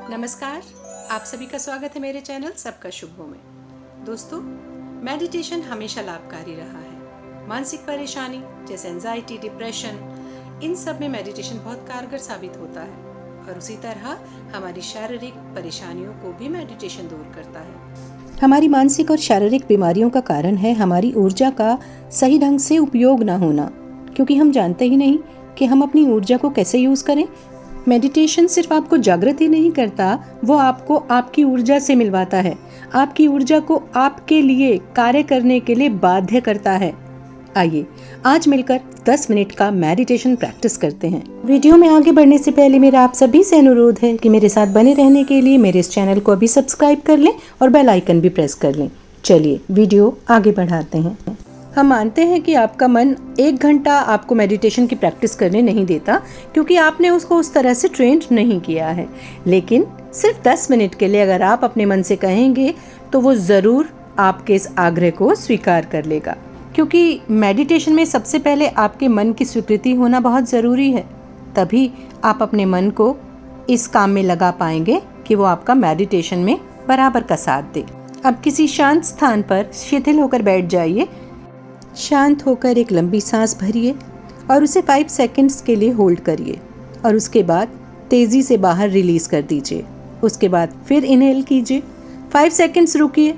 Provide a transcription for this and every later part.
नमस्कार, आप सभी का स्वागत है मेरे चैनल सबका शुभ हो में। दोस्तों, मेडिटेशन हमेशा लाभकारी रहा है। मानसिक परेशानी जैसे एंजाइटी, डिप्रेशन, इन सब में मेडिटेशन बहुत कारगर साबित होता है और उसी तरह हमारी शारीरिक परेशानियों को भी मेडिटेशन दूर करता है। हमारी मानसिक और शारीरिक बीमारियों का कारण है हमारी ऊर्जा का सही ढंग से उपयोग ना होना, क्योंकि हम जानते ही नहीं कि हम अपनी ऊर्जा को कैसे यूज करें। मेडिटेशन सिर्फ आपको जागृत ही नहीं करता, वो आपको आपकी ऊर्जा से मिलवाता है, आपकी ऊर्जा को आपके लिए कार्य करने के लिए बाध्य करता है। आइए आज मिलकर 10 मिनट का मेडिटेशन प्रैक्टिस करते हैं। वीडियो में आगे बढ़ने से पहले मेरा आप सभी से अनुरोध है कि मेरे साथ बने रहने के लिए मेरे इस चैनल को अभी सब्सक्राइब कर लें और बेल आइकन भी प्रेस कर लें। चलिए वीडियो आगे बढ़ाते हैं। हम मानते हैं कि आपका मन 1 घंटा आपको मेडिटेशन की प्रैक्टिस करने नहीं देता, क्योंकि आपने उसको उस तरह से ट्रेंड नहीं किया है। लेकिन सिर्फ 10 मिनट के लिए अगर आप अपने मन से कहेंगे तो वो ज़रूर आपके इस आग्रह को स्वीकार कर लेगा, क्योंकि मेडिटेशन में सबसे पहले आपके मन की स्वीकृति होना बहुत ज़रूरी है। तभी आप अपने मन को इस काम में लगा पाएंगे कि वो आपका मेडिटेशन में बराबर का साथ दे। अब किसी शांत स्थान पर शिथिल होकर बैठ जाइए। शांत होकर एक लंबी सांस भरिए और उसे 5 सेकंड्स के लिए होल्ड करिए और उसके बाद तेज़ी से बाहर रिलीज कर दीजिए। उसके बाद फिर इनहेल कीजिए, 5 सेकंड्स रुकिए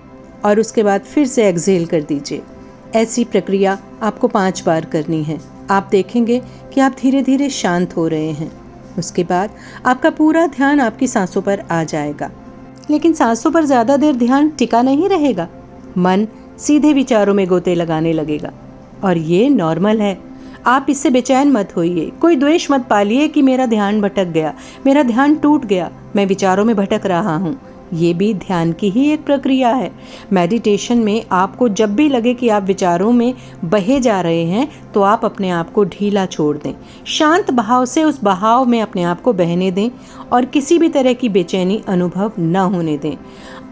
और उसके बाद फिर से एक्सहेल कर दीजिए। ऐसी प्रक्रिया आपको 5 बार करनी है। आप देखेंगे कि आप धीरे धीरे शांत हो रहे हैं। उसके बाद आपका पूरा ध्यान आपकी सांसों पर आ जाएगा। लेकिन सांसों पर ज़्यादा देर ध्यान टिका नहीं रहेगा। मन सीधे विचारों में गोते लगाने लगेगा और ये नॉर्मल है। आप इससे बेचैन मत होइए, कोई द्वेष मत पालिए कि मेरा ध्यान भटक गया, मेरा ध्यान टूट गया, मैं विचारों में भटक रहा हूँ। ये भी ध्यान की ही एक प्रक्रिया है। मेडिटेशन में आपको जब भी लगे कि आप विचारों में बहे जा रहे हैं तो आप अपने आप को ढीला छोड़ दें, शांत भाव से उस बहाव में अपने आप को बहने दें और किसी भी तरह की बेचैनी अनुभव न होने दें।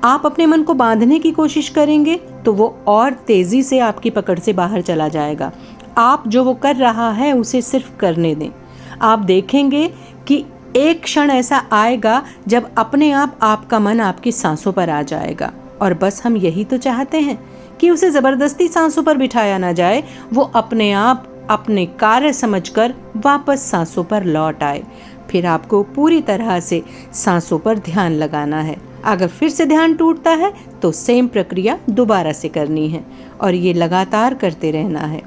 आप अपने मन को बांधने की कोशिश करेंगे तो वो और तेजी से आपकी पकड़ से बाहर चला जाएगा। आप जो वो कर रहा है उसे सिर्फ करने दें। आप देखेंगे कि एक क्षण ऐसा आएगा जब अपने आप आपका मन आपकी सांसों पर आ जाएगा। और बस हम यही तो चाहते हैं कि उसे जबरदस्ती सांसों पर बिठाया ना जाए, वो अपने आप अपने कार्य समझकर वापस सांसों पर लौट आए। फिर आपको पूरी तरह से सांसों पर ध्यान लगाना है। अगर फिर से ध्यान टूटता है तो सेम प्रक्रिया दोबारा से करनी है और ये लगातार करते रहना है।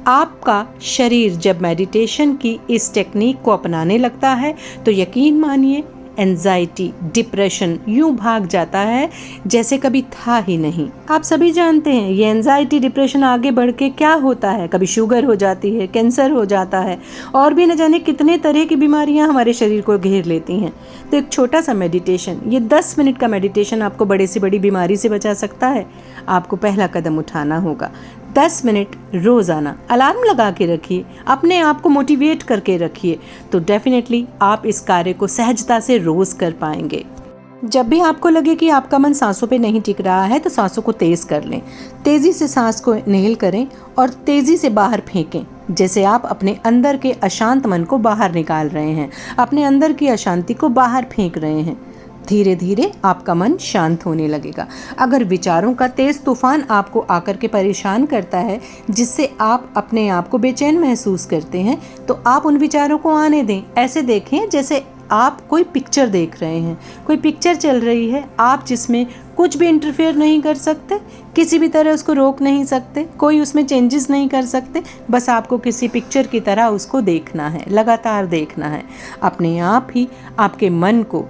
आपका शरीर जब मेडिटेशन की इस टेक्निक को अपनाने लगता है तो यकीन मानिए एंजाइटी, डिप्रेशन यूं भाग जाता है जैसे कभी था ही नहीं। आप सभी जानते हैं ये एंजाइटी, डिप्रेशन आगे बढ़ के क्या होता है। कभी शुगर हो जाती है, कैंसर हो जाता है और भी न जाने कितने तरह की बीमारियां हमारे शरीर को घेर लेती हैं। तो एक छोटा सा मेडिटेशन, ये 10 मिनट का मेडिटेशन आपको बड़े से बड़ी बीमारी से बचा सकता है। आपको पहला कदम उठाना होगा। 10 मिनट रोज़ाना अलार्म लगा के रखिए, अपने आप को मोटिवेट करके रखिए, तो डेफिनेटली आप इस कार्य को सहजता से रोज़ कर पाएंगे। जब भी आपको लगे कि आपका मन सांसों पे नहीं टिक रहा है तो सांसों को तेज़ कर लें। तेज़ी से सांस को इनहेल करें और तेज़ी से बाहर फेंकें, जैसे आप अपने अंदर के अशांत मन को बाहर निकाल रहे हैं, अपने अंदर की अशांति को बाहर फेंक रहे हैं। धीरे धीरे आपका मन शांत होने लगेगा। अगर विचारों का तेज तूफान आपको आकर के परेशान करता है, जिससे आप अपने आप को बेचैन महसूस करते हैं, तो आप उन विचारों को आने दें। ऐसे देखें जैसे आप कोई पिक्चर देख रहे हैं, कोई पिक्चर चल रही है, आप जिसमें कुछ भी इंटरफेयर नहीं कर सकते, किसी भी तरह उसको रोक नहीं सकते, कोई उसमें चेंजेस नहीं कर सकते। बस आपको किसी पिक्चर की तरह उसको देखना है, लगातार देखना है। अपने आप ही आपके मन को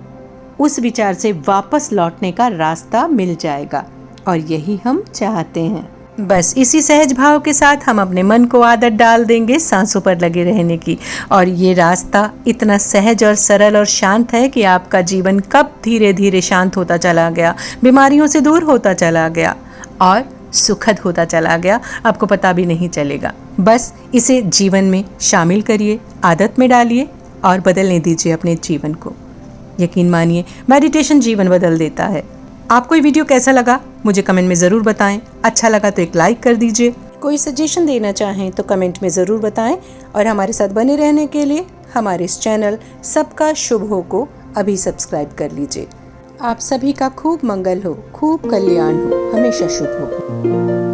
उस विचार से वापस लौटने का रास्ता मिल जाएगा और यही हम चाहते हैं। बस इसी सहज भाव के साथ हम अपने मन को आदत डाल देंगे सांसों पर लगे रहने की, और ये रास्ता इतना सहज और सरल और शांत है कि आपका जीवन कब धीरे धीरे शांत होता चला गया, बीमारियों से दूर होता चला गया और सुखद होता चला गया, आपको पता भी नहीं चलेगा। बस इसे जीवन में शामिल करिए, आदत में डालिए और बदलने दीजिए अपने जीवन को। यकीन मानिए मेडिटेशन जीवन बदल देता है। आपको ये वीडियो कैसा लगा मुझे कमेंट में ज़रूर बताएं। अच्छा लगा तो एक लाइक कर दीजिए। कोई सजेशन देना चाहें तो कमेंट में ज़रूर बताएं और हमारे साथ बने रहने के लिए हमारे इस चैनल सबका शुभ हो को अभी सब्सक्राइब कर लीजिए। आप सभी का खूब मंगल हो, खूब कल्याण हो, हमेशा शुभ हो।